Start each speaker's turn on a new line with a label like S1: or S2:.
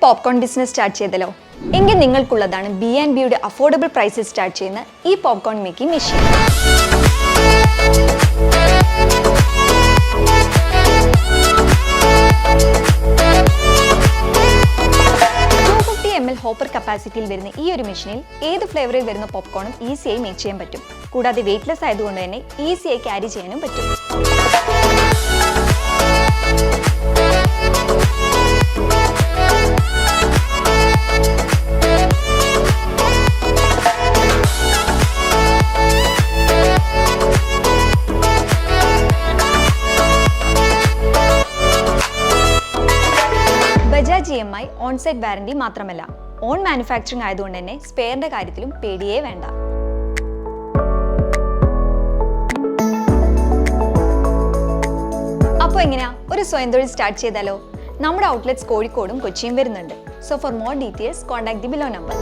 S1: Popcorn business start ചെയ്തല്ലോ. എങ്കിൽ നിങ്ങൾക്കുള്ളതാണ് B&Bയുടെ affordable പ്രൈസിൽ സ്റ്റാർട്ട് ചെയ്യുന്ന ഈ popcorn making machine. 250 ml hopper കപ്പാസിറ്റിയിൽ വരുന്ന ഈ ഒരു മെഷീനിൽ ഏത് ഫ്ലേവറിൽ വരുന്ന പോപ്കോണും ഈസിയായി മേക്ക് ചെയ്യാൻ പറ്റും. കൂടാതെ വെയ്റ്റ്ലെസ് ആയതുകൊണ്ട് തന്നെ ഈസിയായി ക്യാരി ചെയ്യാനും പറ്റും. ബജാജ് EMI ഓൺസൈറ്റ് വാറന്റി മാത്രമല്ല, ഓൺ മാനുഫാക്ചറിംഗ് ആയതുകൊണ്ട് തന്നെ സ്പെയറിന്റെ കാര്യത്തിലും പേടിയേ വേണ്ട. അപ്പോൾ എങ്ങനെയാ ഒരു സ്വയം തൊഴിൽ സ്റ്റാർട്ട് ചെയ്താലോ? നമ്മുടെ ഔട്ട്ലെറ്റ്സ് കോഴിക്കോടും കൊച്ചിയും വരുന്നുണ്ട്. So for more details contact the below number.